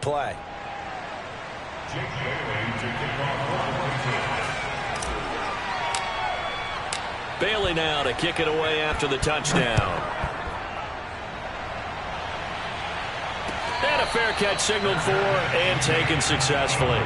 play. Bailey now to kick it away after the touchdown. And a fair catch signaled for and taken successfully.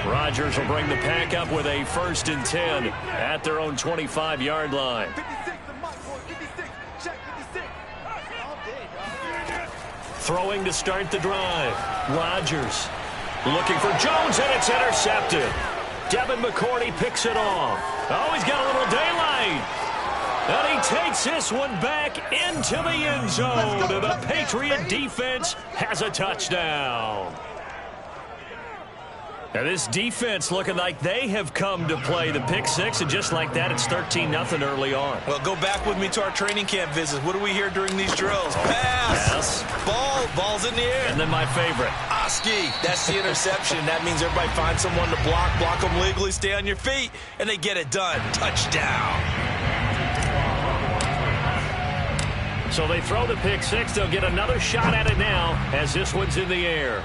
Rodgers will bring the pack up with a 1st and 10 at their own 25-yard line. Throwing to start the drive. Rodgers looking for Jones, and it's intercepted. Devin McCourty picks it off. Oh, he's got a little daylight. And he takes this one back into the end zone. And the Patriot defense has a touchdown. Now this defense looking like they have come to play. The pick six, and just like that, it's 13-0 early on. Well, go back with me to our training camp visits. What do we hear during these drills? Pass. Yes. Ball's in the air. And then my favorite. Oski. That's the interception. That means everybody finds someone to block them legally, stay on your feet, and they get it done. Touchdown. So they throw the pick six. They'll get another shot at it now as this one's in the air.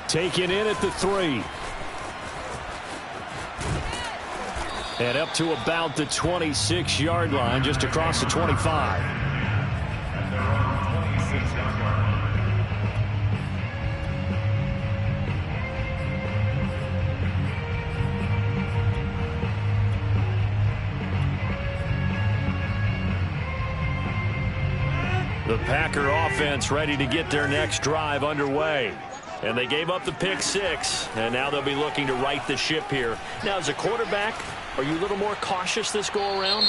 Taken in at the 3. And up to about the 26-yard line, just across the 25. The Packer offense ready to get their next drive underway. And they gave up the pick six, and now they'll be looking to right the ship here. Now, as a quarterback, are you a little more cautious this go-around?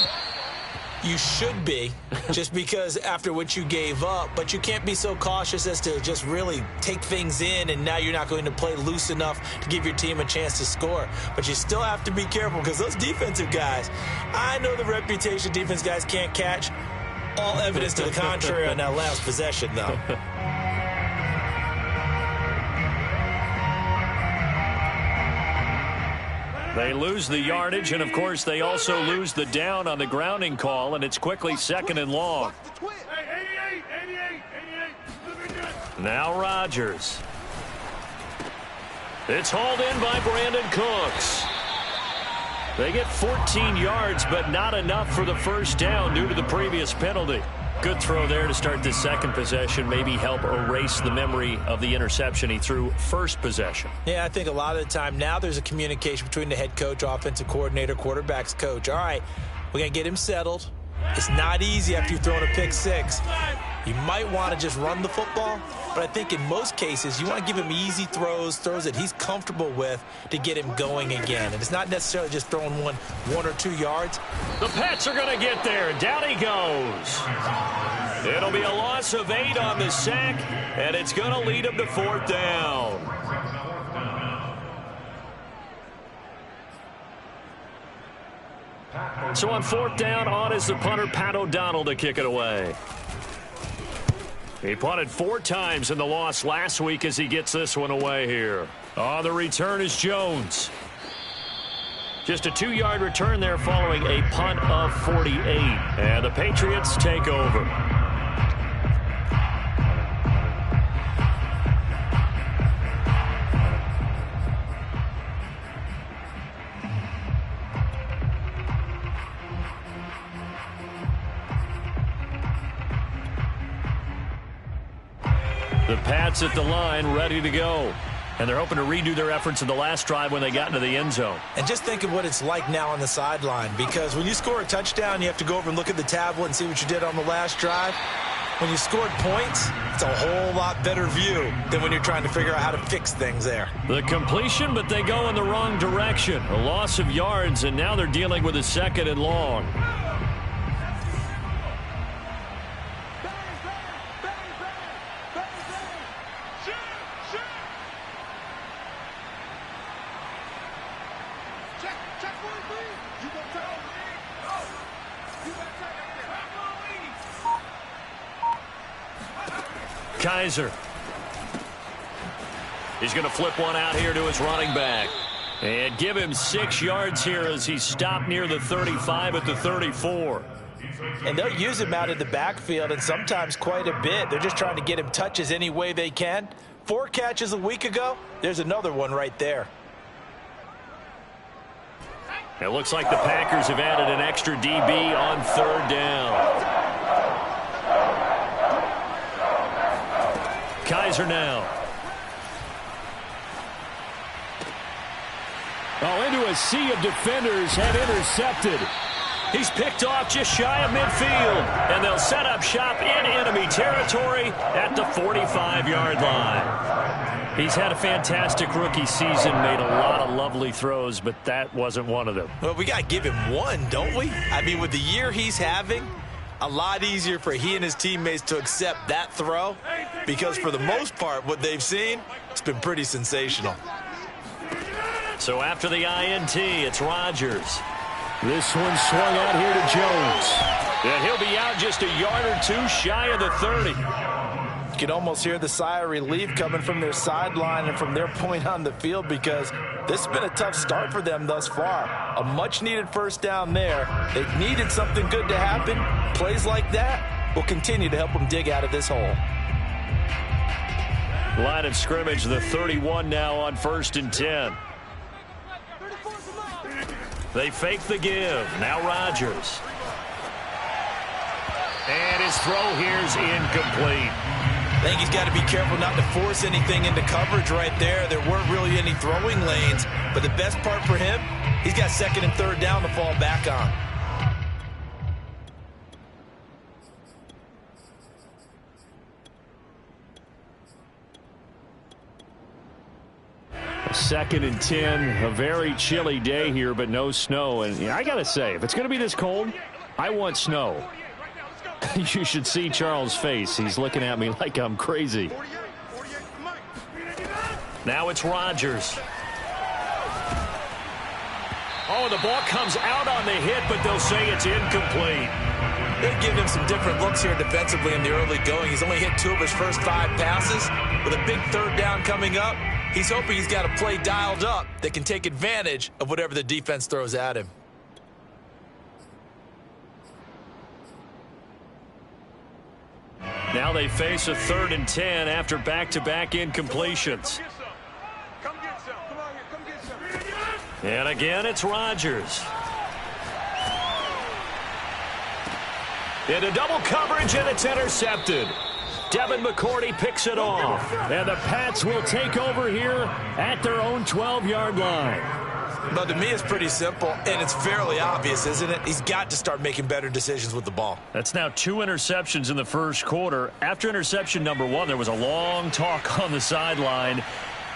You should be, just because after what you gave up, but you can't be so cautious as to just really take things in, and now you're not going to play loose enough to give your team a chance to score. But you still have to be careful, because those defensive guys, I know the reputation defense guys can't catch. All evidence to the contrary on that last possession, though. They lose the yardage, and, of course, they also lose the down on the grounding call, and it's quickly 2nd and long. Now Rodgers. It's hauled in by Brandon Cooks. They get 14 yards, but not enough for the first down due to the previous penalty. Good throw there to start the second possession, maybe help erase the memory of the interception he threw first possession. Yeah, I think a lot of the time now there's a communication between the head coach, offensive coordinator, quarterback's coach. All right, we're going to get him settled. It's not easy after you've thrown a pick six. You might want to just run the football, but I think in most cases you want to give him easy throws that he's comfortable with to get him going again. And it's not necessarily just throwing one or 2 yards. The Pats are going to get there. Down he goes. It'll be a loss of 8 on the sack, and it's going to lead him to 4th down. So on 4th down, on is the punter, Pat O'Donnell, to kick it away. He punted 4 times in the loss last week as he gets this one away here. On the return is Jones. Just a 2-yard return there following a punt of 48. And the Patriots take over. The Pats at the line, ready to go. And they're hoping to redo their efforts in the last drive when they got into the end zone. And just think of what it's like now on the sideline, because when you score a touchdown, you have to go over and look at the tablet and see what you did on the last drive. When you scored points, it's a whole lot better view than when you're trying to figure out how to fix things there. The completion, but they go in the wrong direction. A loss of yards, and now they're dealing with a 2nd and long. Kaiser. He's going to flip one out here to his running back. And give him 6 yards here as he stopped near the 35 at the 34. And they'll use him out in the backfield, and sometimes quite a bit. They're just trying to get him touches any way they can. 4 catches a week ago. There's another one right there. It looks like the Packers have added an extra DB on 3rd down. Kaiser now. Oh, into a sea of defenders, and intercepted. He's picked off just shy of midfield, and they'll set up shop in enemy territory at the 45-yard line. He's had a fantastic rookie season, made a lot of lovely throws, but that wasn't one of them. Well, we got to give him one, don't we? I mean, with the year he's having, a lot easier for he and his teammates to accept that throw, because for the most part, what they've seen, it's been pretty sensational. So after the INT, it's Rodgers. This one swung out here to Jones. And he'll be out just a yard or 2 shy of the 30. You can almost hear the sigh of relief coming from their sideline and from their point on the field, because this has been a tough start for them thus far. A much-needed first down there. They needed something good to happen. Plays like that will continue to help them dig out of this hole. Line of scrimmage, the 31 now on 1st and 10. They fake the give. Now Rodgers. And his throw here's incomplete. I think he's got to be careful not to force anything into coverage right there. There weren't really any throwing lanes, but the best part for him, he's got 2nd and 3rd down to fall back on. Second and 10, a very chilly day here, but no snow. And I got to say, if it's going to be this cold, I want snow. You should see Charles' face. He's looking at me like I'm crazy. Now it's Rodgers. Oh, the ball comes out on the hit, but they'll say it's incomplete. They've given him some different looks here defensively in the early going. He's only hit 2 of his first 5 passes. With a big 3rd down coming up, he's hoping he's got a play dialed up that can take advantage of whatever the defense throws at him. Now they face a 3rd and 10 after back-to-back incompletions. And again, it's Rodgers. Into double coverage, and it's intercepted. Devin McCourty picks it off. And the Pats will take over here at their own 12-yard line. But to me, it's pretty simple, and it's fairly obvious, isn't it? He's got to start making better decisions with the ball. That's now 2 interceptions in the first quarter. After interception number 1, there was a long talk on the sideline,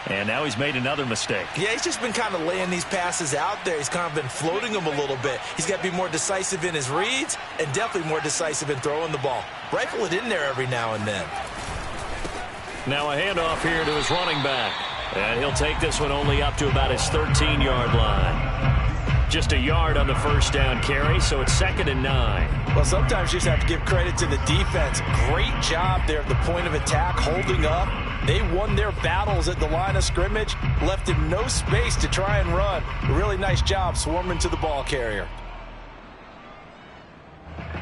and now he's made another mistake. Yeah, he's just been kind of laying these passes out there. He's kind of been floating them a little bit. He's got to be more decisive in his reads and definitely more decisive in throwing the ball. Rifle it in there every now and then. Now a handoff here to his running back. And he'll take this one only up to about his 13-yard line. Just a yard on the first down carry, so it's 2nd and 9. Well, sometimes you just have to give credit to the defense. Great job there at the point of attack, holding up. They won their battles at the line of scrimmage, left him no space to try and run. A really nice job swarming to the ball carrier.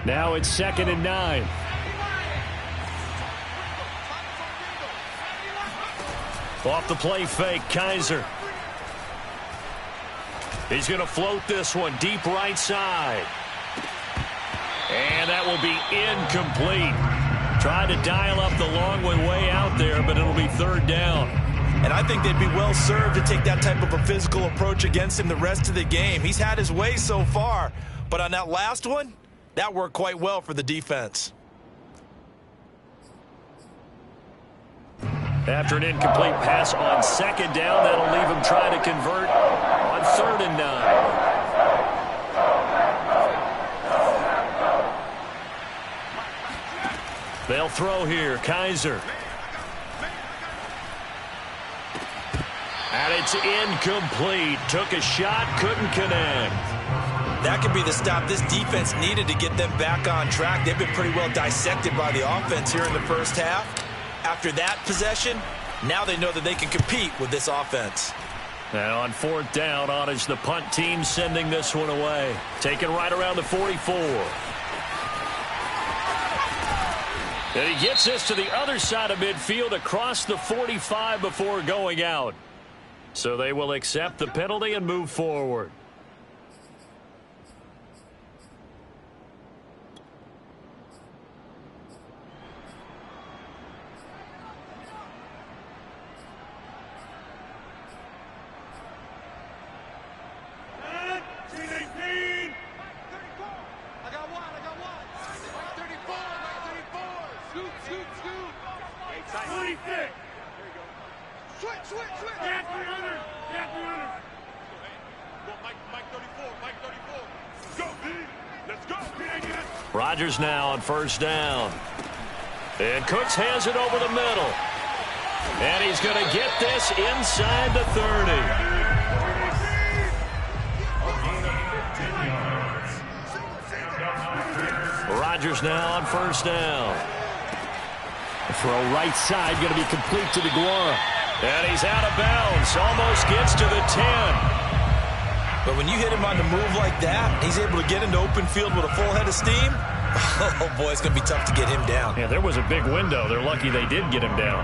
Now it's 2nd and 9. Off the play fake, Kaiser. He's going to float this one deep right side. And that will be incomplete. Tried to dial up the long one way out there, but it'll be 3rd down. And I think they'd be well served to take that type of a physical approach against him the rest of the game. He's had his way so far, but on that last one, that worked quite well for the defense. After an incomplete pass on 2nd down, that'll leave him trying to convert on 3rd and 9. They'll throw here. Kaiser. And it's incomplete. Took a shot, couldn't connect. That could be the stop this defense needed to get them back on track. They've been pretty well dissected by the offense here in the first half. After that possession, now they know that they can compete with this offense. And on fourth down, on is the punt team sending this one away. Taken right around the 44. And he gets this to the other side of midfield across the 45 before going out. So they will accept the penalty and move forward. Rodgers now on first down. And Cooks has it over the middle. And he's going to get this inside the 30. Rodgers now on first down. The throw right side going to be complete to DeGuara. And he's out of bounds. Almost gets to the 10. But when you hit him on the move like that, he's able to get into open field with a full head of steam. Oh, boy, it's going to be tough to get him down. Yeah, there was a big window. They're lucky they did get him down.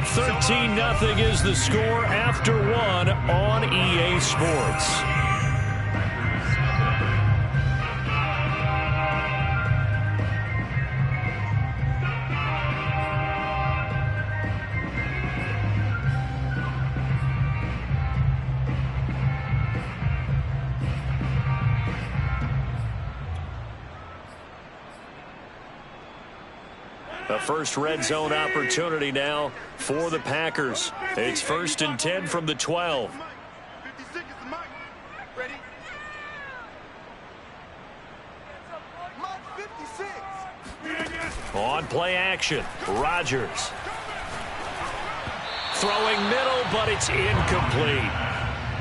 $13-0 is the score after one on EA Sports. A first red zone opportunity now for the Packers. It's 1st and 10 from the 12. On play action, Rodgers. Throwing middle, but it's incomplete.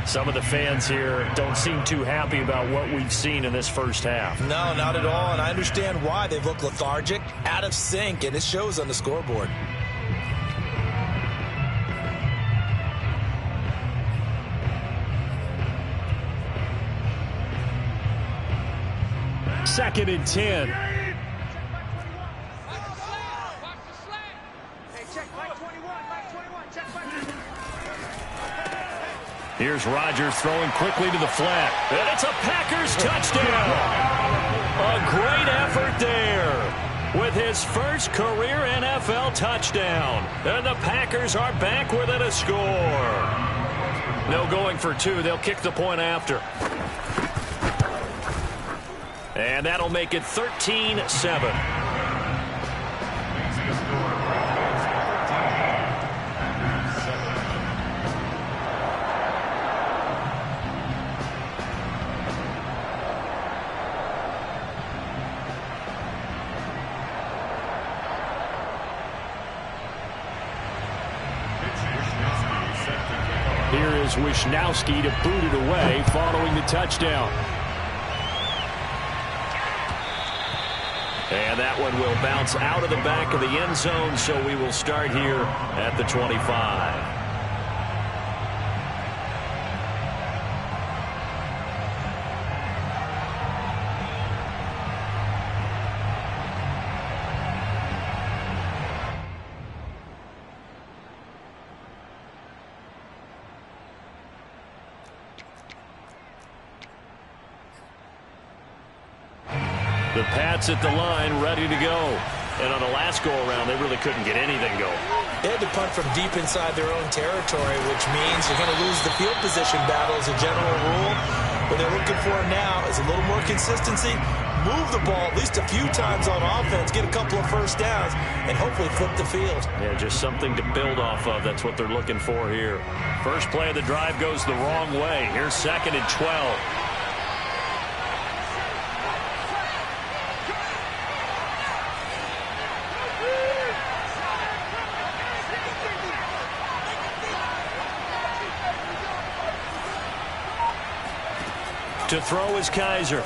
Some of the fans here don't seem too happy about what we've seen in this first half. No, not at all, and I understand why. They've looked lethargic, out of sync, and it shows on the scoreboard. Second and 10. Here's Rodgers throwing quickly to the flat. And it's a Packers touchdown. A great effort there with his first career NFL touchdown. And the Packers are back within a score. No going for two. They'll kick the point after. And that'll make it 13-7. Here is Wishnowsky to boot it away following the touchdown. And that one will bounce out of the back of the end zone, so we will start here at the 25. The Pats at the line, ready to go. And on the last go-around, they really couldn't get anything going. They had to punt from deep inside their own territory, which means you're going to lose the field position battle as a general rule. What they're looking for now is a little more consistency, move the ball at least a few times on offense, get a couple of first downs, and hopefully flip the field. Yeah, just something to build off of. That's what they're looking for here. First play of the drive goes the wrong way. Here's 2nd and 12. To throw is Kaiser.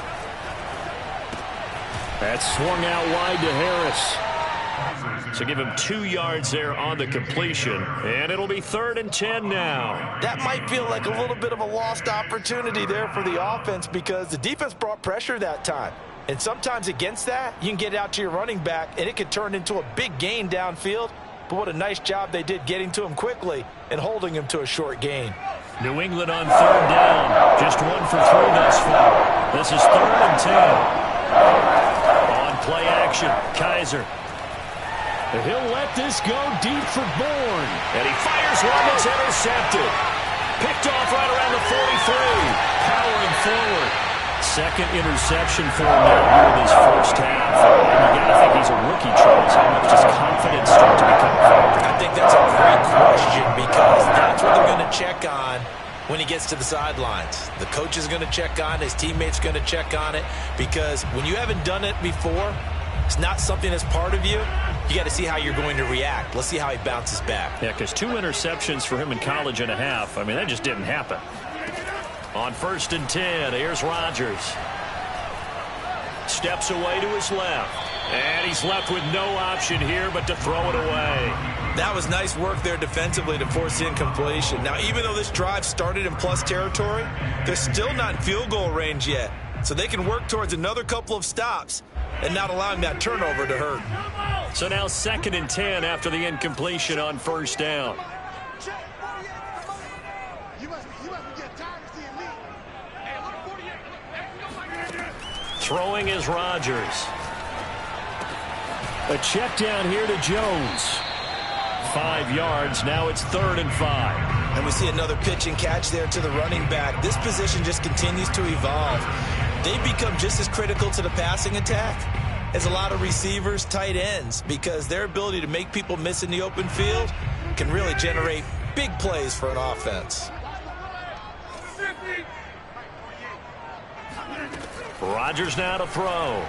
That's swung out wide to Harris. So give him 2 yards there on the completion. And it'll be 3rd and 10 now. That might feel like a little bit of a lost opportunity there for the offense because the defense brought pressure that time. And sometimes against that, you can get out to your running back, and it could turn into a big gain downfield. But what a nice job they did getting to him quickly and holding him to a short gain. New England on 3rd down. Just 1 for 3 thus far. This is 3rd and 10. On play action, Kaiser. He'll let this go deep for Bourne. And he fires one that's intercepted. Picked off right around the 43. Powering forward. 2nd interception for him now here in his first half. And you got to think he's a rookie, Charles. How much does confidence start to become a factor? I think that's a great question because that's what they're going to check on when he gets to the sidelines. The coach is going to check on it. His teammates going to check on it because when you haven't done it before, it's not something that's part of you. You got to see how you're going to react. Let's see how he bounces back. Yeah, because 2 interceptions for him in college and a half. I mean, that just didn't happen. On 1st and 10, here's Rodgers. Steps away to his left. And he's left with no option here but to throw it away. That was nice work there defensively to force the incompletion. Now, even though this drive started in plus territory, they're still not in field goal range yet. So they can work towards another couple of stops and not allowing that turnover to hurt. So now 2nd and 10 after the incompletion on 1st down. Throwing is Rodgers. A check down here to Jones. 5 yards. Now it's 3rd and 5. And we see another pitch and catch there to the running back. This position just continues to evolve. They become just as critical to the passing attack as a lot of receivers, tight ends, because their ability to make people miss in the open field can really generate big plays for an offense. Rodgers now to throw.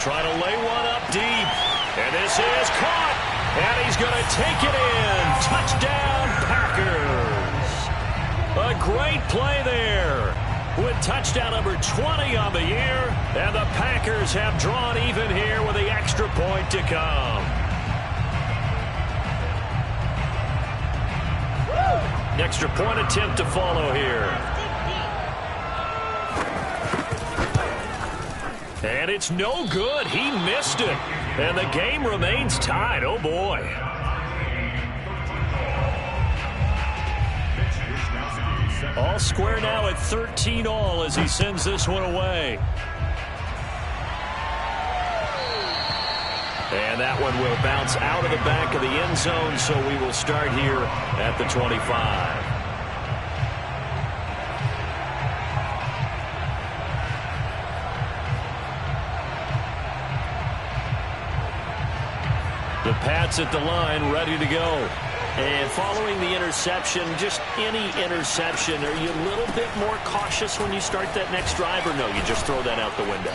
Trying to lay one up deep. And this is caught. And he's going to take it in. Touchdown, Packers. A great play there. With touchdown number 20 on the year. And the Packers have drawn even here with the extra point to come. An extra point attempt to follow here. And it's no good. He missed it. And the game remains tied. Oh, boy. All square now at 13 all as he sends this one away. And that one will bounce out of the back of the end zone, so we will start here at the 25. The Pats at the line, ready to go. And following the interception, just any interception, are you a little bit more cautious when you start that next drive, or no, you just throw that out the window?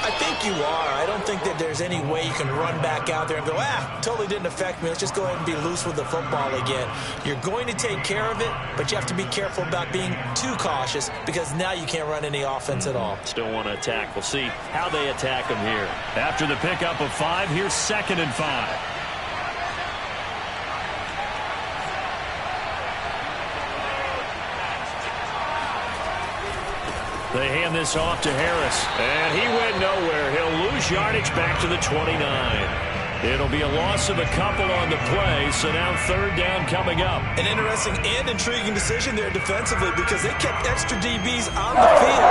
I think you are. I don't think that there's any way you can run back out there and go, totally didn't affect me. Let's just go ahead and be loose with the football again. You're going to take care of it, but you have to be careful about being too cautious because now you can't run any offense at all. Still want to attack. We'll see how they attack them here. After the pickup of 5, here's 2nd and 5. They hand this off to Harris, and he went nowhere. He'll lose yardage back to the 29. It'll be a loss of a couple on the play, so now 3rd down coming up. An interesting and intriguing decision there defensively because they kept extra DBs on the field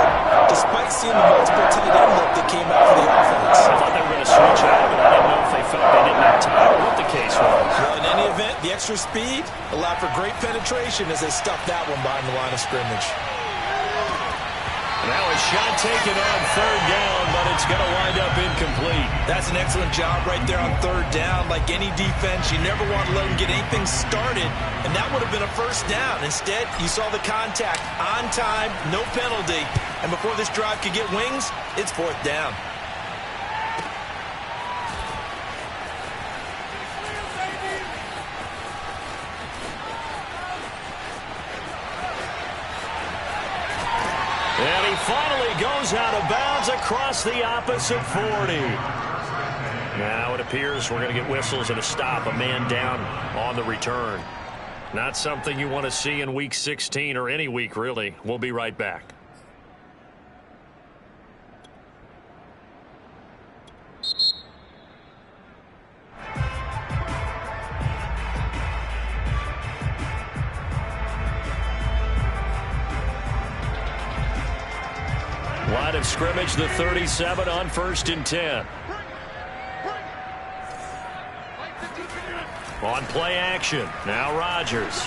despite seeing the multiple tight end look that came out for the offense. I thought they were going to switch out, but I didn't know if they felt they didn't have time or what the case was. Well, in any event, the extra speed allowed for great penetration as they stuffed that one behind the line of scrimmage. Now a shot taken on 3rd down, but it's going to wind up incomplete. That's an excellent job right there on 3rd down. Like any defense, you never want to let them get anything started, and that would have been a 1st down. Instead, you saw the contact on time, no penalty, and before this drive could get wings, it's 4th down. is across the opposite 40. Now it appears we're going to get whistles and a stop, a man down on the return. Not something you want to see in Week 16 or any week, really. We'll be right back. Line of scrimmage, the 37 on 1st and 10. On play action, now Rodgers.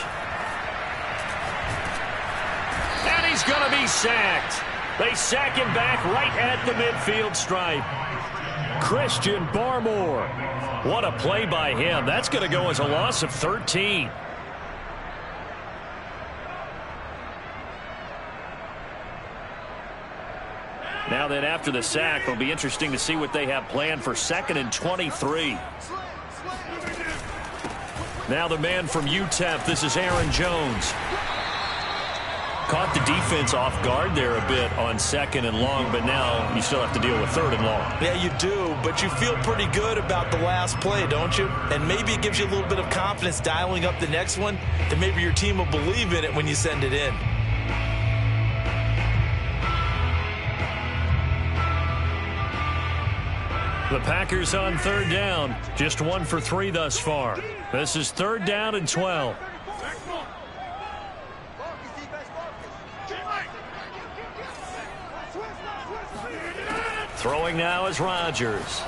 And he's going to be sacked. They sack him back right at the midfield stripe. Christian Barmore. What a play by him. That's going to go as a loss of 13. Now then, after the sack, it'll be interesting to see what they have planned for 2nd and 23. Now the man from UTEP, this is Aaron Jones. Caught the defense off guard there a bit on 2nd and long, but now you still have to deal with 3rd and long. Yeah, you do, but you feel pretty good about the last play, don't you? And maybe it gives you a little bit of confidence dialing up the next one, and maybe your team will believe in it when you send it in. The Packers on 3rd down. Just 1 for 3 thus far. This is 3rd down and 12. Throwing now is Rodgers.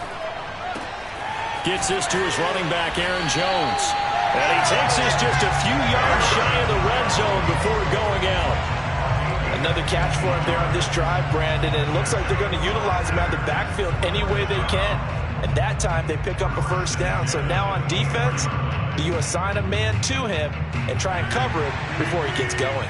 Gets this to his running back, Aaron Jones. And he takes this just a few yards shy of the red zone before going out. Another catch for him there on this drive, Brandon, and it looks like they're going to utilize him out of the backfield any way they can. And that time they pick up a 1st down. So now on defense, do you assign a man to him and try and cover it before he gets going?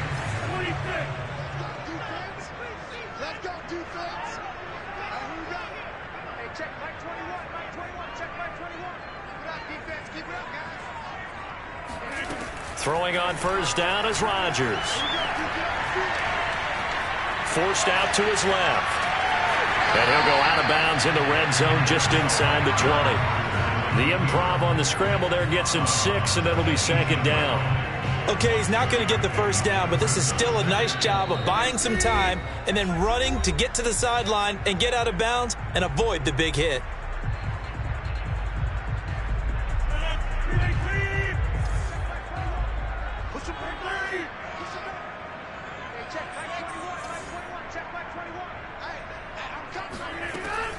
Throwing on 1st down is Rodgers. Forced out to his left. And he'll go out of bounds in the red zone just inside the 20. The improv on the scramble there gets him 6, and it'll be 2nd down. Okay, he's not going to get the 1st down, but this is still a nice job of buying some time and then running to get to the sideline and get out of bounds and avoid the big hit.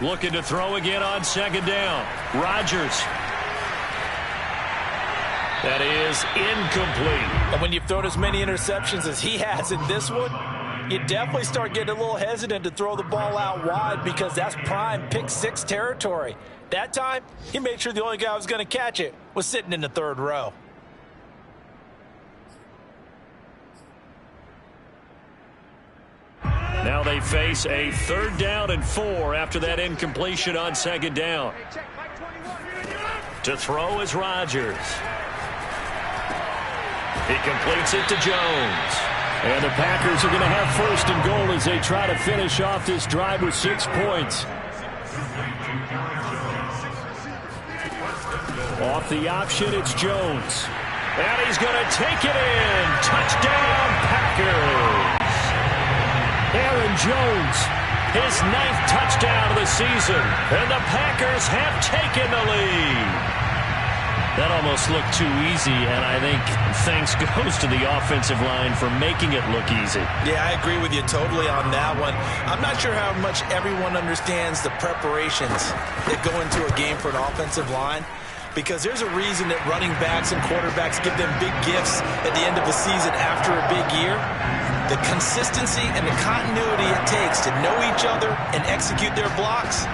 Looking to throw again on 2nd down. Rodgers. That is incomplete. And when you've thrown as many interceptions as he has in this one, you definitely start getting a little hesitant to throw the ball out wide because that's prime pick 6 territory. That time, he made sure the only guy who was going to catch it was sitting in the 3rd row. Now they face a 3rd down and 4 after that incompletion on 2nd down. To throw is Rodgers. He completes it to Jones. And the Packers are going to have 1st and goal as they try to finish off this drive with 6 points. Off the option, it's Jones. And he's going to take it in. Touchdown, Packers. Aaron Jones, his 9th touchdown of the season, and the Packers have taken the lead. That almost looked too easy, and I think thanks goes to the offensive line for making it look easy. Yeah, I agree with you totally on that one. I'm not sure how much everyone understands the preparations that go into a game for an offensive line, because there's a reason that running backs and quarterbacks give them big gifts at the end of the season after a big year. The consistency and the continuity it takes to know each other and execute their blocks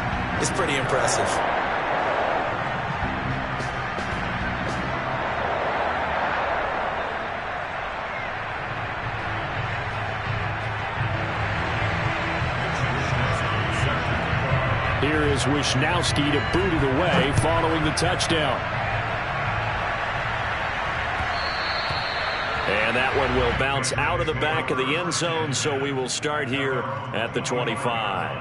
is pretty impressive. Here is Wisnowski to boot it away following the touchdown. And that one will bounce out of the back of the end zone, so we will start here at the 25.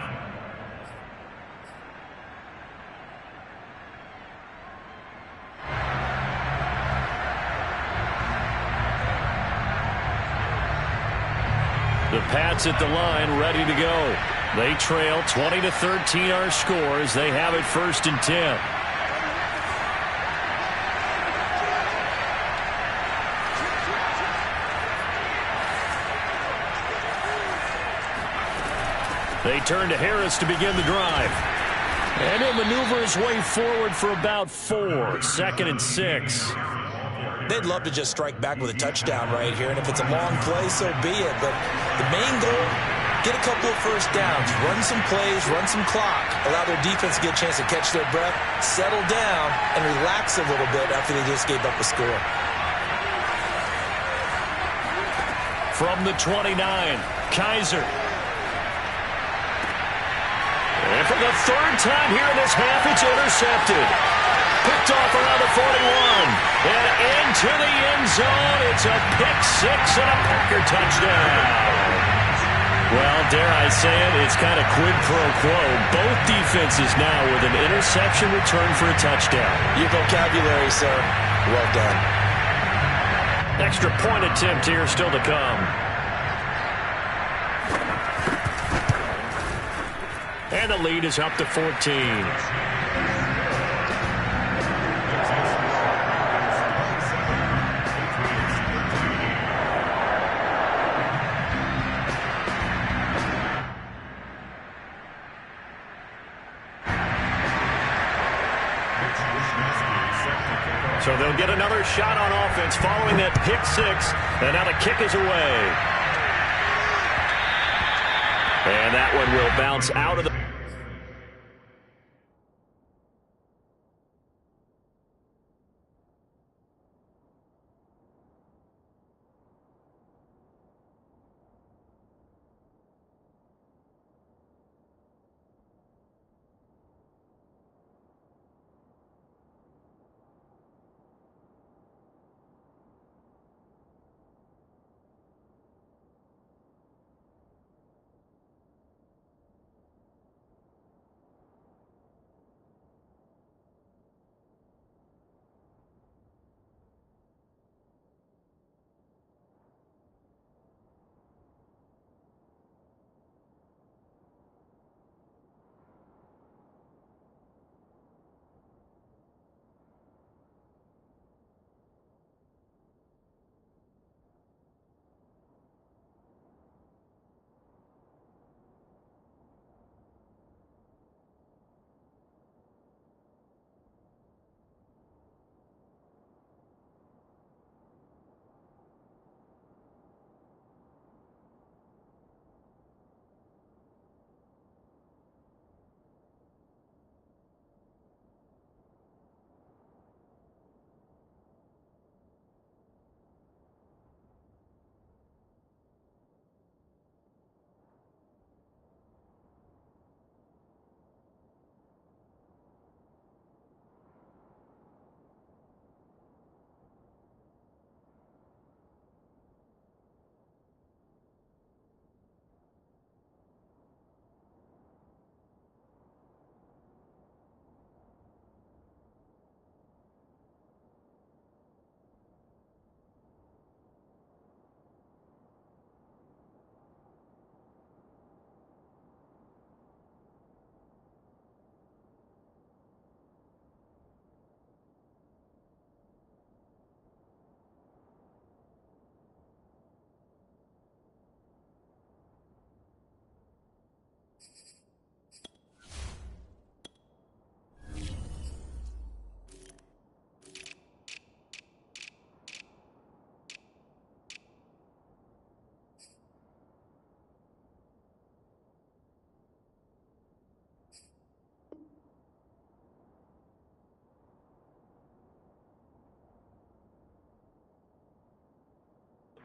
The Pats at the line, ready to go. They trail 20-13 our score as they have it 1st and 10. They turn to Harris to begin the drive. And he'll maneuver his way forward for about 4. 2nd and 6. They'd love to just strike back with a touchdown right here, and if it's a long play, so be it. But the main goal, get a couple of first downs, run some plays, run some clock, allow their defense to get a chance to catch their breath, settle down, and relax a little bit after they just gave up a score. From the 29, Kaiser. And for the 3rd time here in this half, it's intercepted. Picked off around the 41. And into the end zone. It's a pick 6 and a Packer touchdown. Well, dare I say it, it's kind of quid pro quo. Both defenses now with an interception return for a touchdown. Your vocabulary, sir. Well done. Extra point attempt here still to come. And the lead is up to 14. So they'll get another shot on offense following that pick 6. And now the kick is away. And that one will bounce out of the...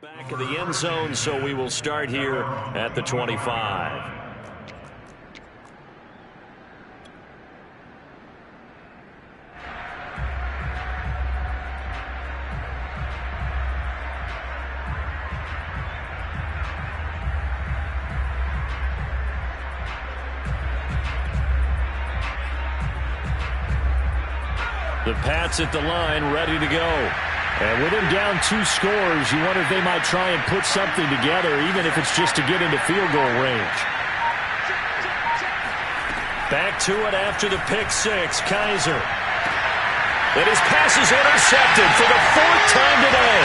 Back of the end zone, so we will start here at the 25. The Pats at the line, ready to go. And with him down 2 scores, you wonder if they might try and put something together, even if it's just to get into field goal range. Back to it after the pick six, Kizer. And his pass is intercepted for the 4th time today.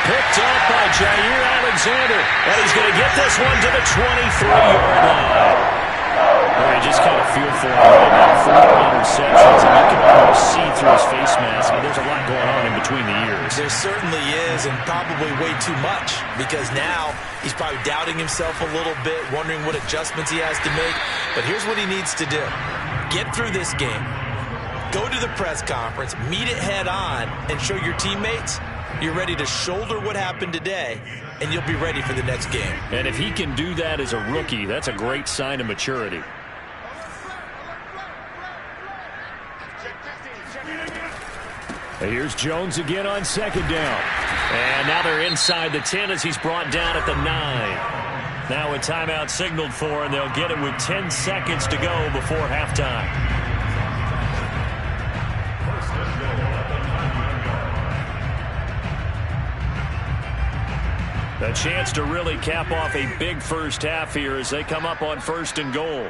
Picked up by Jaire Alexander. And he's going to get this one to the 23-yard line. Well, you just kind of feel for him right now. 4 interceptions, and you can almost see through his face mask. I mean, there's a lot going on in between the ears. There certainly is, and probably way too much, because now he's probably doubting himself a little bit, wondering what adjustments he has to make. But here's what he needs to do. Get through this game. Go to the press conference, meet it head on, and show your teammates you're ready to shoulder what happened today, and you'll be ready for the next game. And if he can do that as a rookie, that's a great sign of maturity. Here's Jones again on 2nd down. And now they're inside the 10 as he's brought down at the 9. Now a timeout signaled for, and they'll get it with 10 seconds to go before halftime. A chance to really cap off a big first half here as they come up on 1st and goal.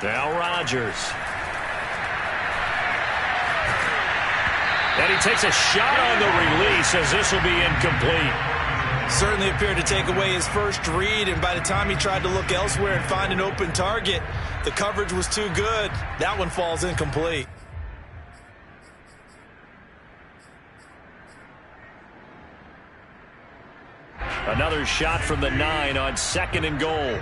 Now Rodgers. And he takes a shot on the release as this will be incomplete. Certainly appeared to take away his first read, and by the time he tried to look elsewhere and find an open target, the coverage was too good. That one falls incomplete. Another shot from the 9 on 2nd and goal.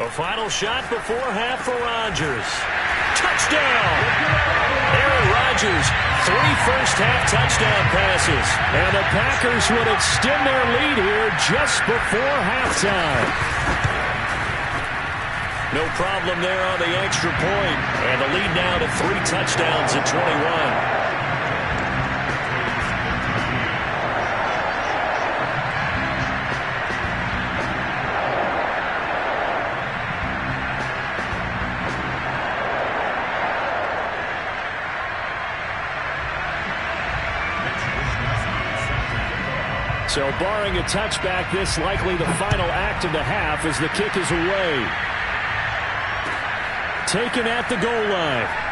A final shot before half for Rodgers. Touchdown! Aaron Rodgers, 3 first-half touchdown passes. And the Packers would extend their lead here just before halftime. No problem there on the extra point. And the lead now to 3 touchdowns at 21. So barring a touchback, this likely the final act of the half as the kick is away. Taken at the goal line.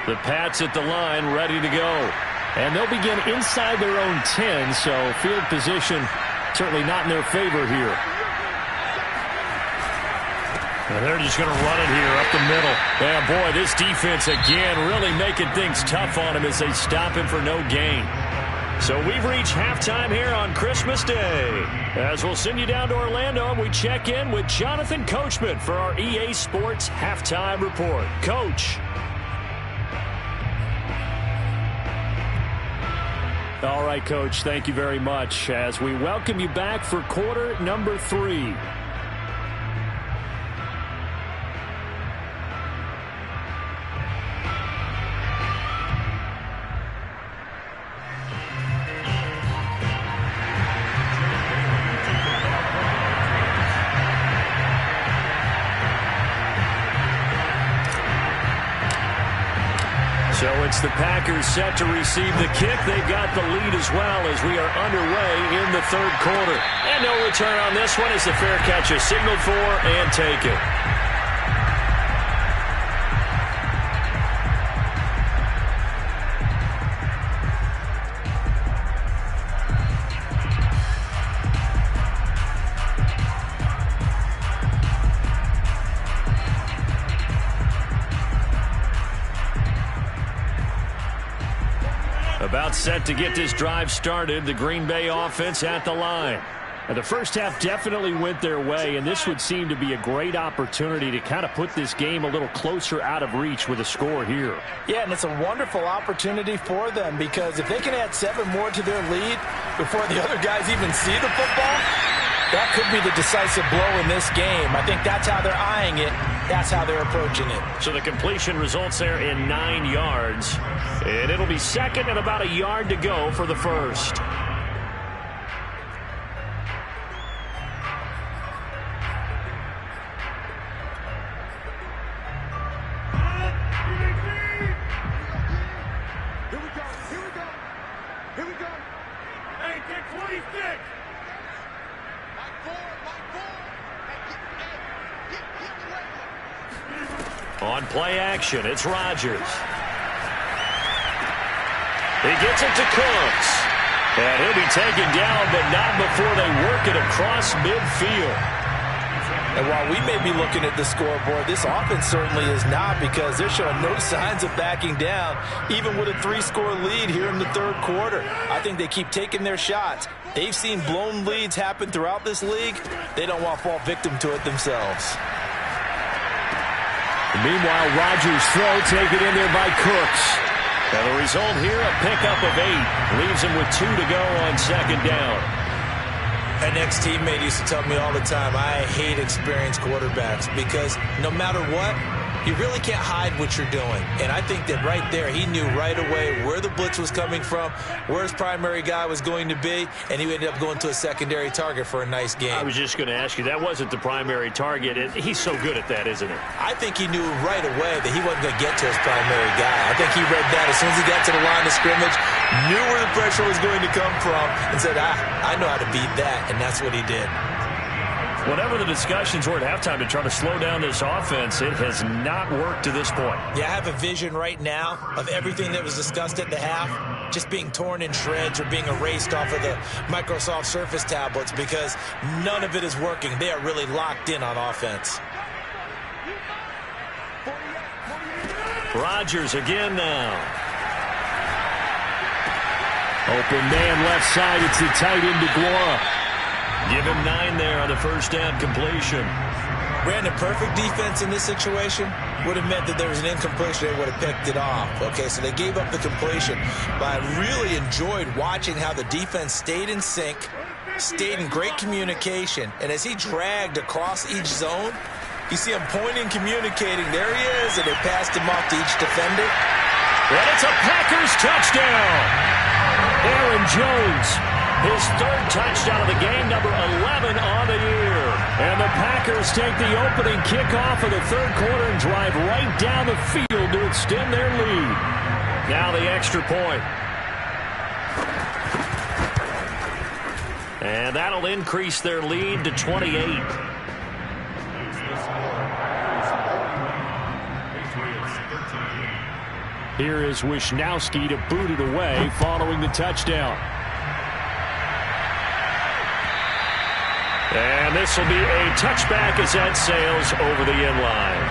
The Pats at the line, ready to go. And they'll begin inside their own 10, so field position certainly not in their favor here. And they're just going to run it here up the middle. And boy, this defense again really making things tough on him as they stop him for no gain. So we've reached halftime here on Christmas Day. As we'll send you down to Orlando, we check in with Jonathan Coachman for our EA Sports Halftime Report. Coach. All right, Coach, thank you very much as we welcome you back for quarter number 3. So it's the Packers set to receive the kick. They've got the lead as well as we are underway in the 3rd quarter. And no return on this one as the fair catch is signaled for and taken. About set to get this drive started, the Green Bay offense at the line. And the first half definitely went their way, and this would seem to be a great opportunity to kind of put this game a little closer out of reach with a score here. Yeah, and it's a wonderful opportunity for them because if they can add 7 more to their lead before the other guys even see the football, that could be the decisive blow in this game. I think that's how they're eyeing it. That's how they're approaching it. So the completion results there in 9 yards. And it'll be second and about a yard to go for the first. On play action, it's Rodgers. He gets it to Cooks. And he'll be taken down, but not before they work it across midfield. And while we may be looking at the scoreboard, this offense certainly is not because they're showing no signs of backing down, even with a 3-score lead here in the third quarter. I think they keep taking their shots. They've seen blown leads happen throughout this league. They don't want to fall victim to it themselves. Meanwhile, Rodgers' throw taken in there by Cooks. And the result here, a pickup of 8. Leaves him with 2 to go on second down. An ex-teammate used to tell me all the time, I hate experienced quarterbacks because no matter what, you really can't hide what you're doing. And I think that right there, he knew right away where the blitz was coming from, where his primary guy was going to be, and he ended up going to a secondary target for a nice game. I was just going to ask you, that wasn't the primary target. And he's so good at that, isn't it? I think he knew right away that he wasn't going to get to his primary guy. I think he read that as soon as he got to the line of scrimmage, knew where the pressure was going to come from, and said, I know how to beat that, and that's what he did. Whatever the discussions were at halftime to try to slow down this offense, it has not worked to this point. Yeah, I have a vision right now of everything that was discussed at the half just being torn in shreds or being erased off of the Microsoft Surface tablets because none of it is working. They are really locked in on offense. Rodgers again now. Open man left side. It's the tight end DeGuara. Give him 9 there on the first down completion. Brandon, perfect defense in this situation would have meant that there was an incompletion. They would have picked it off. Okay, so they gave up the completion. But I really enjoyed watching how the defense stayed in sync, stayed in great communication. And as he dragged across each zone, you see him pointing, communicating. There he is, and they passed him off to each defender. And it's a Packers touchdown. Aaron Jones. His third touchdown of the game, number 11 on the year. And the Packers take the opening kickoff of the third quarter and drive right down the field to extend their lead. Now the extra point. And that'll increase their lead to 28. Here is Wisnowski to boot it away following the touchdown. And this will be a touchback as that sails over the end line.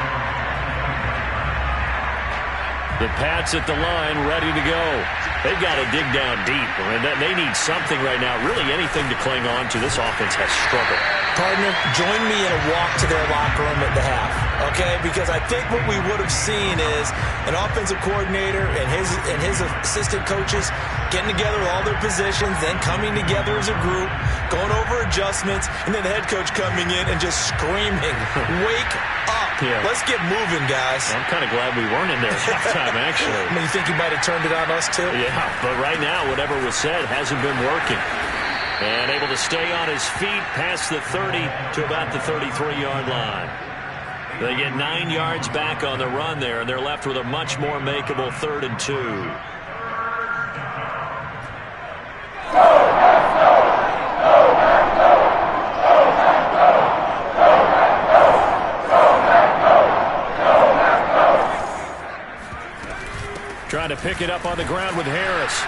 The Pats at the line ready to go. They've got to dig down deep. I mean, they need something right now, really anything to cling on to. This offense has struggled. Partner, join me in a walk to their locker room at the half, okay? Because I think what we would have seen is an offensive coordinator and his assistant coaches getting together with all their positions, then coming together as a group, going over adjustments, and then the head coach coming in and just screaming, wake up. Yeah. Let's get moving, guys. I'm kind of glad we weren't in there at halftime, actually. I mean, you think he might have turned it on us, too? Yeah, but right now, whatever was said hasn't been working. And able to stay on his feet past the 30 to about the 33-yard line. They get 9 yards back on the run there, and they're left with a much more makeable 3rd and 2. Trying to pick it up on the ground with Harris.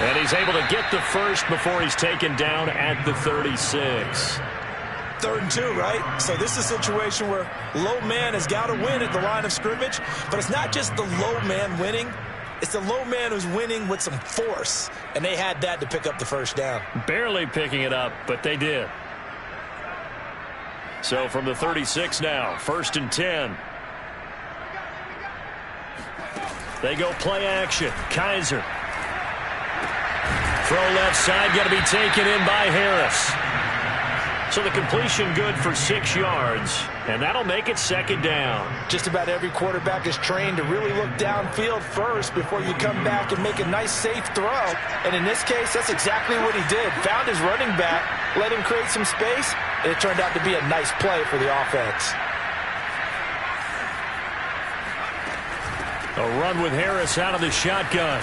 And he's able to get the first before he's taken down at the 36. 3rd and 2, right? So this is a situation where low man has got to win at the line of scrimmage. But it's not just the low man winning. It's the low man who's winning with some force, and they had that to pick up the first down. Barely picking it up, but they did. So from the 36 now, 1st and 10. They go play action. Kaiser. Throw left side, got to be taken in by Harris. So the completion good for 6 yards, and that'll make it 2nd down. Just about every quarterback is trained to really look downfield first before you come back and make a nice, safe throw. And in this case, that's exactly what he did. Found his running back, let him create some space, and it turned out to be a nice play for the offense. A run with Harris out of the shotgun.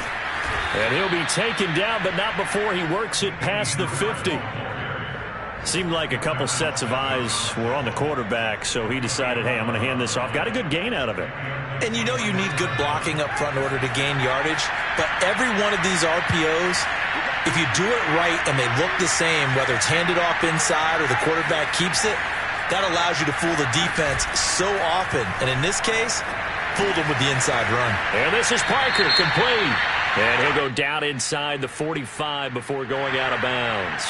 And he'll be taken down, but not before he works it past the 50. Seemed like a couple sets of eyes were on the quarterback, so he decided, hey, I'm going to hand this off. Got a good gain out of it. And you know you need good blocking up front in order to gain yardage, but every one of these RPOs, if you do it right and they look the same, whether it's handed off inside or the quarterback keeps it, that allows you to fool the defense so often. And in this case, fooled them with the inside run. And this is Parker, complete. And he'll go down inside the 45 before going out of bounds.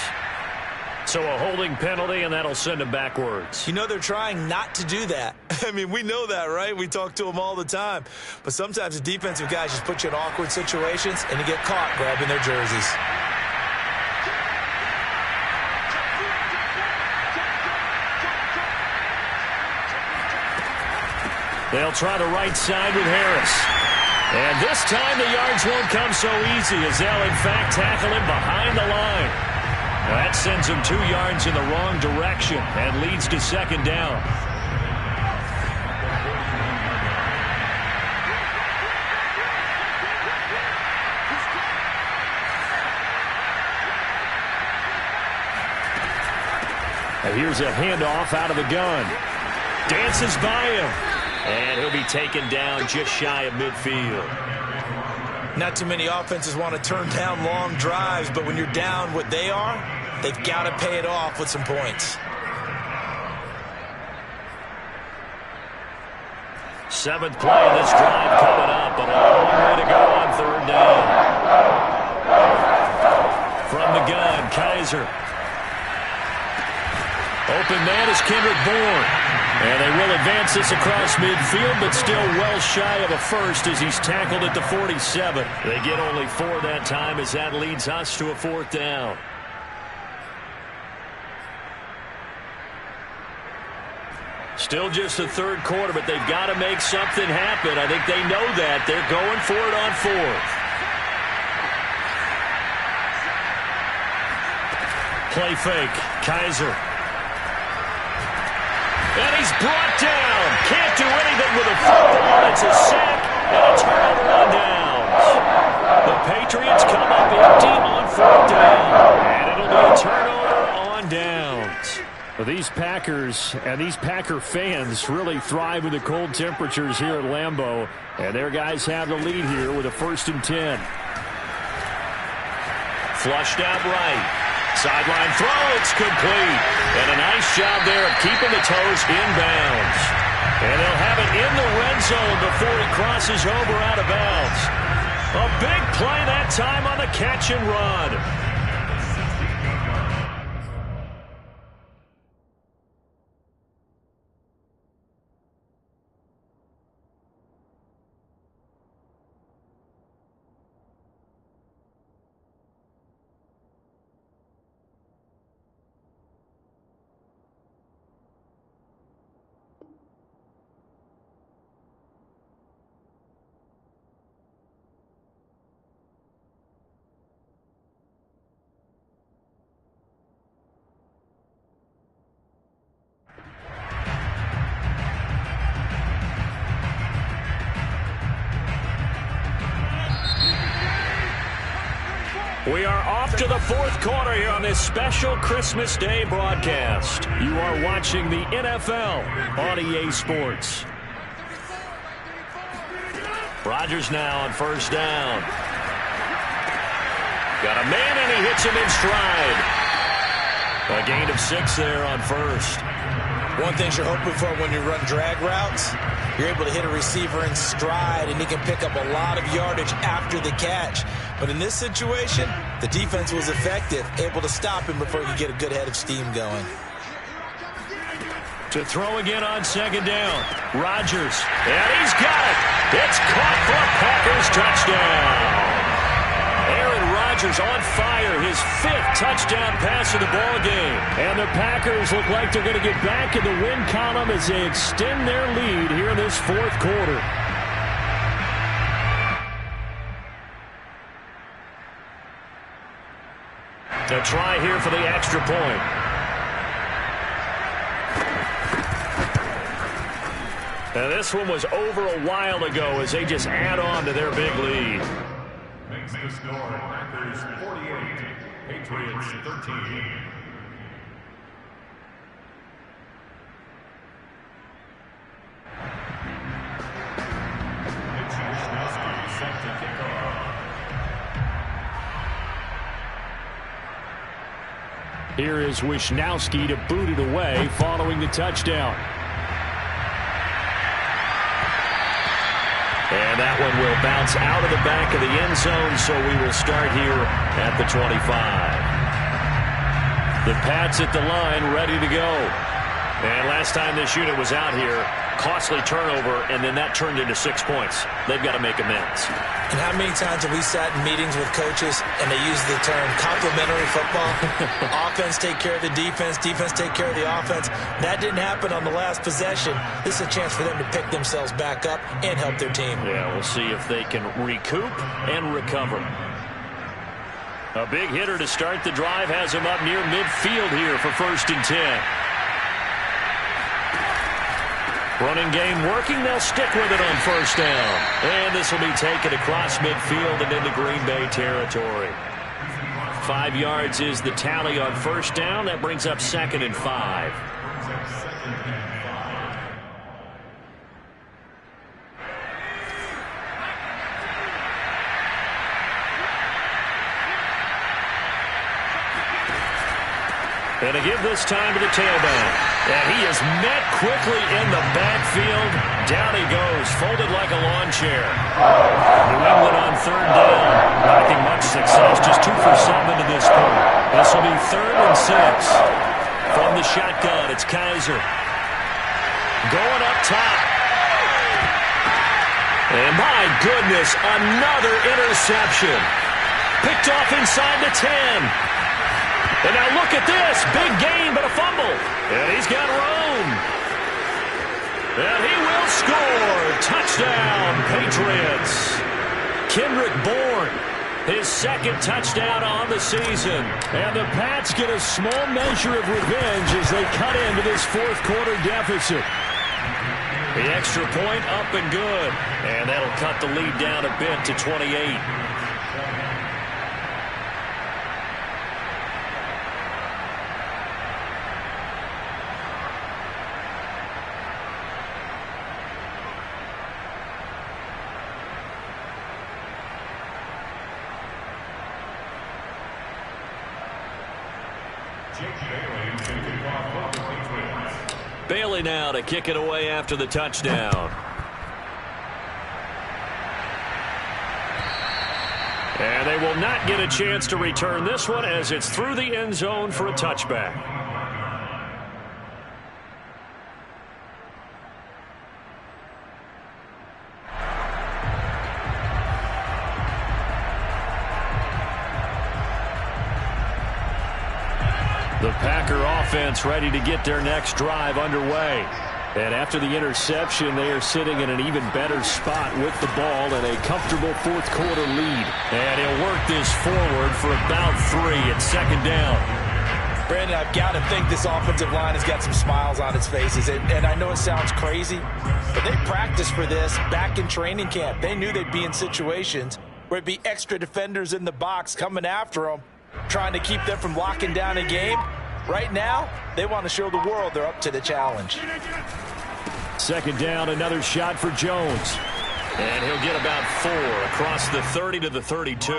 So a holding penalty, and that'll send him backwards. You know they're trying not to do that. I mean, we know that, right? We talk to them all the time. But sometimes the defensive guys just put you in awkward situations, and you get caught grabbing their jerseys. They'll try the right side with Harris. And this time the yards won't come so easy as they'll, in fact, tackle him behind the line. Now that sends him 2 yards in the wrong direction and leads to 2nd down. Now here's a handoff out of the gun. Dances by him. And he'll be taken down just shy of midfield. Not too many offenses want to turn down long drives, but when you're down what they are, they've got to pay it off with some points. 7th play of this drive coming up, but a long way to go on 3rd down. From the gun, Kaiser. Open man is Kendrick Bourne. And they will advance this across midfield, but still well shy of a first as he's tackled at the 47. They get only 4 that time as that leads us to a 4th down. Still just the 3rd quarter, but they've got to make something happen. I think they know that. They're going for it on 4th. Play fake. Kaiser. And he's brought down. Can't do anything with a football. It's a sack and a turnover on downs. The Patriots come up empty on 4th down. And it'll be a turnover on downs. Well, these Packers and these Packer fans really thrive with the cold temperatures here at Lambeau. And their guys have the lead here with a 1st and 10. Flushed out right. Sideline throw, it's complete. And a nice job there of keeping the toes inbounds. And they'll have it in the red zone before he crosses over out of bounds. A big play that time on the catch and run. We are off to the 4th quarter here on this special Christmas Day broadcast. You are watching the NFL on EA Sports. Rodgers now on 1st down. Got a man and he hits him in stride. A gain of 6 there on 1st. One thing you're hoping for when you run drag routes, you're able to hit a receiver in stride, and he can pick up a lot of yardage after the catch. But in this situation, the defense was effective, able to stop him before he could get a good head of steam going. To throw again on second down. Rodgers. And he's got it. It's caught for a Packers touchdown. Aaron Rodgers on fire. His 5th touchdown pass of the ball game. And the Packers look like they're going to get back in the win column as they extend their lead here in this 4th quarter. A try here for the extra point. Now this one was over a while ago as they just add on to their big lead. Makes the score Packers 48, Patriots 13. Mitch Wishnowsky set to kick off. Here is Wishnowsky to boot it away following the touchdown. And that one will bounce out of the back of the end zone, so we will start here at the 25. The Pats at the line, ready to go. And last time this unit was out here, costly turnover, and then that turned into 6 points. They've got to make amends. And how many times have we sat in meetings with coaches and they use the term complementary football? Offense take care of the defense, defense take care of the offense. That didn't happen on the last possession. This is a chance for them to pick themselves back up and help their team. Yeah, we'll see if they can recoup and recover. A big hitter to start the drive has him up near midfield here for 1st and 10. Running game working. They'll stick with it on 1st down. And this will be taken across midfield and into Green Bay territory. 5 yards is the tally on 1st down. That brings up 2nd and 5. And to give this time to the tailback. And he is met quickly in the backfield. Down he goes, folded like a lawn chair. New England on 3rd down. Lacking much success, just 2 for 7 to this point. This will be 3rd and 6. From the shotgun, it's Kaiser. Going up top. And my goodness, another interception. Picked off inside the 10. And now look at this. Big gain, but a fumble. And he's got room. And he will score. Touchdown, Patriots. Kendrick Bourne, his 2nd touchdown on the season. And the Pats get a small measure of revenge as they cut into this 4th quarter deficit. The extra point up and good. And that'll cut the lead down a bit to 28. Bailey now to kick it away after the touchdown. And they will not get a chance to return this one as it's through the end zone for a touchback. The Packer offense ready to get their next drive underway. And after the interception, they are sitting in an even better spot with the ball and a comfortable 4th quarter lead. And he'll work this forward for about 3 at 2nd down. Brandon, I've got to think this offensive line has got some smiles on its faces. And I know it sounds crazy, but they practiced for this back in training camp. They knew they'd be in situations where it'd be extra defenders in the box coming after them, trying to keep them from locking down a game. Right now, they want to show the world they're up to the challenge. 2nd down, another shot for Jones. And he'll get about 4 across the 30 to the 32.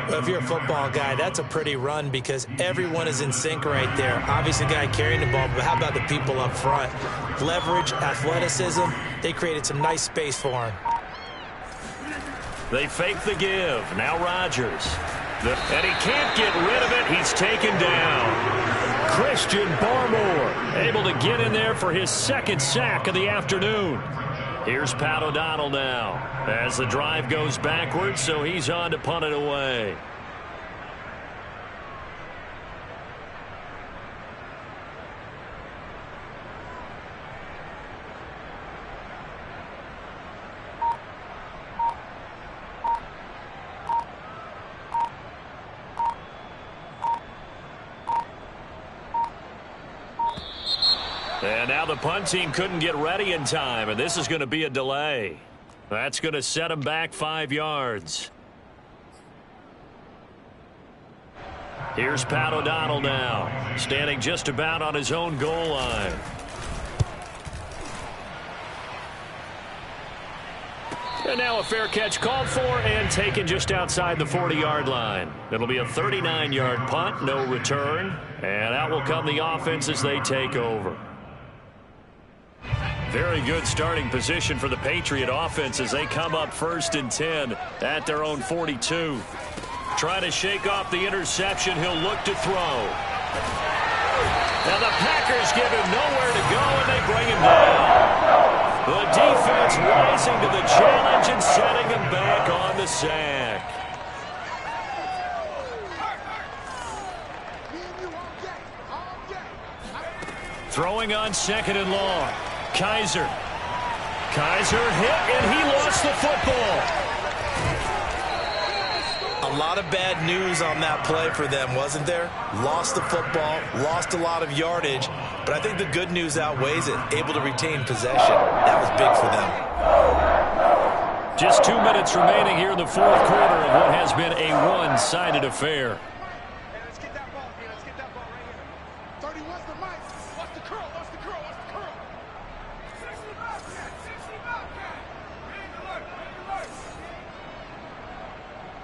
Well, if you're a football guy, that's a pretty run because everyone is in sync right there. Obviously, the guy carrying the ball, but how about the people up front? Leverage, athleticism, they created some nice space for him. They fake the give. Now Rodgers. And he can't get rid of it. He's taken down. Christian Barmore able to get in there for his second sack of the afternoon. Here's Pat O'Donnell now as the drive goes backwards, so he's on to punt it away. And now the punt team couldn't get ready in time, and this is going to be a delay. That's going to set him back 5 yards. Here's Pat O'Donnell now, standing just about on his own goal line. And now a fair catch called for and taken just outside the 40-yard line. It'll be a 39-yard punt, no return. And out will come the offense as they take over. Very good starting position for the Patriot offense as they come up 1st and 10 at their own 42. Trying to shake off the interception. He'll look to throw. Now the Packers give him nowhere to go, and they bring him down. The defense rising to the challenge and setting him back on the sack. Throwing on 2nd and long. Kaiser hit, and he lost the football. A lot of bad news on that play for them, wasn't there? Lost the football, lost a lot of yardage, but I think the good news outweighs it. Able to retain possession. That was big for them. Just 2 minutes remaining here in the 4th quarter of what has been a one-sided affair. Let's get that ball here. Let's get that ball right here. 30, what's the mic? What's the curl? What's the curl? What's the curl?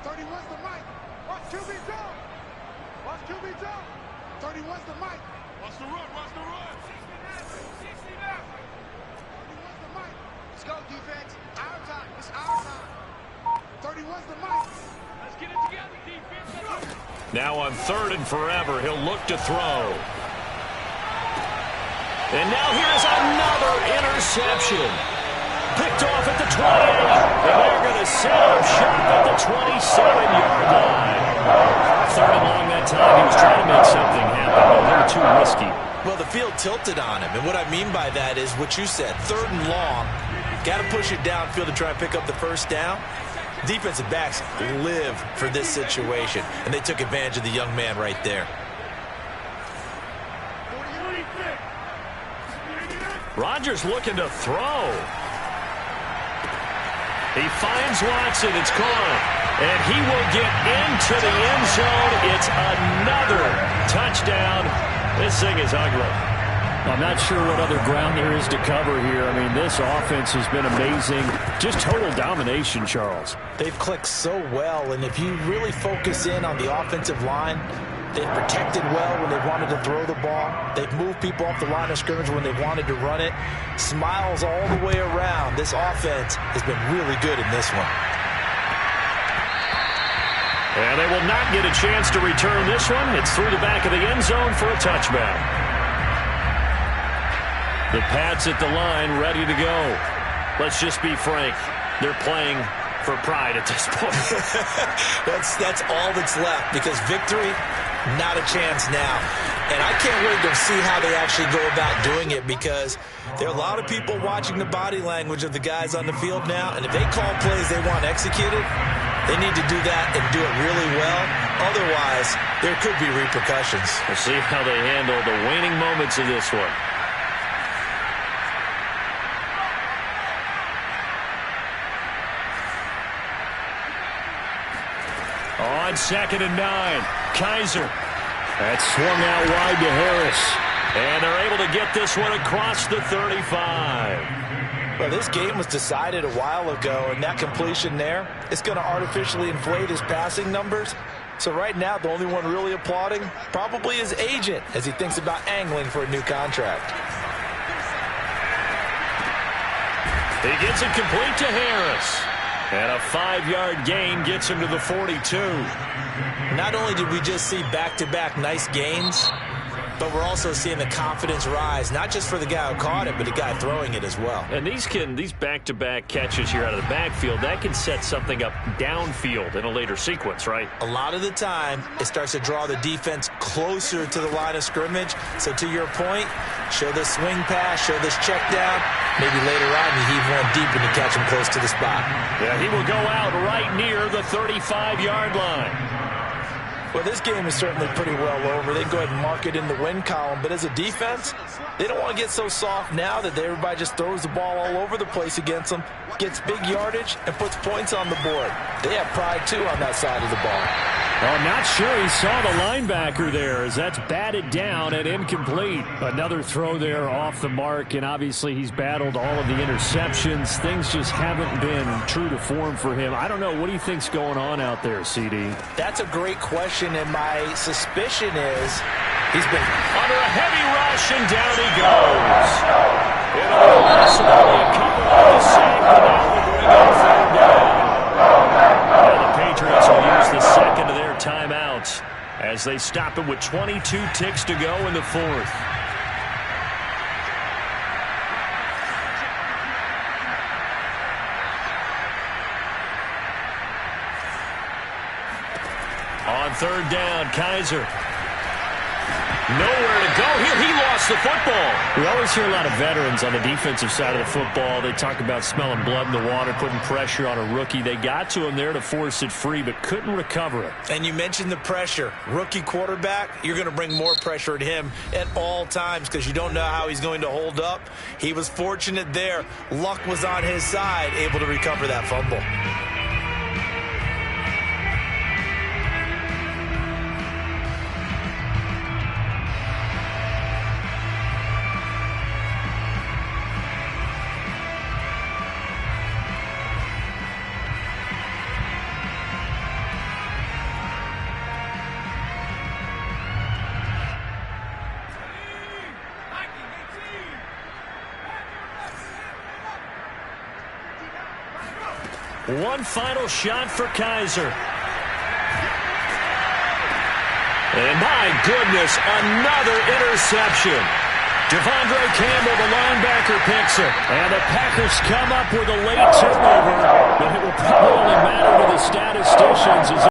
30, what's the mic? What's QB done? What's QB done? 30, what's the mic? What's the run? What's the run? 60 now. 30, what's the mic? Let's go, defense. Our time. It's our time. 30, what's the mic? Let's get it together, defense. Now on 3rd and forever, he'll look to throw. And now here's another interception. Picked off at the 28, and they're going to set up shop at the 27-yard line. 3rd and long that time. He was trying to make something happen, but a little too risky. Well, the field tilted on him, and what I mean by that is what you said, 3rd and long. Got to push it downfield to try and pick up the first down. Defensive backs live for this situation, and they took advantage of the young man right there. Rodgers looking to throw. He finds Watson. It's caught. And he will get into the end zone. It's another touchdown. This thing is ugly. I'm not sure what other ground there is to cover here. I mean, this offense has been amazing. Just total domination, Charles. They've clicked so well, and if you really focus in on the offensive line, they've protected well when they wanted to throw the ball. They've moved people off the line of scrimmage when they wanted to run it. Smiles all the way around. This offense has been really good in this one. And they will not get a chance to return this one. It's through the back of the end zone for a touchback. The Pats at the line, ready to go. Let's just be frank. They're playing for pride at this point. That's all that's left, because victory, not a chance now. And I can't wait to see how they actually go about doing it, because there are a lot of people watching the body language of the guys on the field now, and if they call plays they want executed, they need to do that and do it really well. Otherwise, there could be repercussions. We'll see how they handle the waning moments of this one. On 2nd and 9, Kaiser. That's swung out wide to Harris. And they're able to get this one across the 35. Well, this game was decided a while ago, and that completion there is going to artificially inflate his passing numbers. So right now, the only one really applauding probably his agent as he thinks about angling for a new contract. He gets it complete to Harris. And a 5-yard gain gets him to the 42. Not only did we just see back-to-back nice gains, but we're also seeing the confidence rise, not just for the guy who caught it, but the guy throwing it as well. And these back-to-back catches here out of the backfield, that can set something up downfield in a later sequence, right? A lot of the time, it starts to draw the defense closer to the line of scrimmage. So to your point, show this swing pass, show this check down. Maybe later on you heave one deep and you catch him close to the spot. Yeah, he will go out right near the 35-yard line. Well, this game is certainly pretty well over. They go ahead and mark it in the win column. But as a defense, they don't want to get so soft now that everybody just throws the ball all over the place against them, gets big yardage, and puts points on the board. They have pride, too, on that side of the ball. I'm not sure he saw the linebacker there as that's batted down and incomplete. Another throw there off the mark, and obviously he's battled all of the interceptions. Things just haven't been true to form for him. I don't know. What do you think's going on out there, CD? That's a great question, and my suspicion is he's been under a heavy rush, and down he goes. It'll be less than a couple of the same, but now we'll bring up third down. Now the Patriots will use the second of their timeouts as they stop it with 22 ticks to go in the fourth. On third down, Kaiser. Nowhere to go here. He lost the football. We always hear a lot of veterans on the defensive side of the football. They talk about smelling blood in the water, putting pressure on a rookie. They got to him there to force it free, but couldn't recover it. And you mentioned the pressure. Rookie quarterback, you're going to bring more pressure at him at all times because you don't know how he's going to hold up. He was fortunate there. Luck was on his side, able to recover that fumble. One final shot for Kaiser. And my goodness, another interception. Devondre Campbell, the linebacker, picks it. And the Packers come up with a late turnover, but it will probably only matter to the statisticians as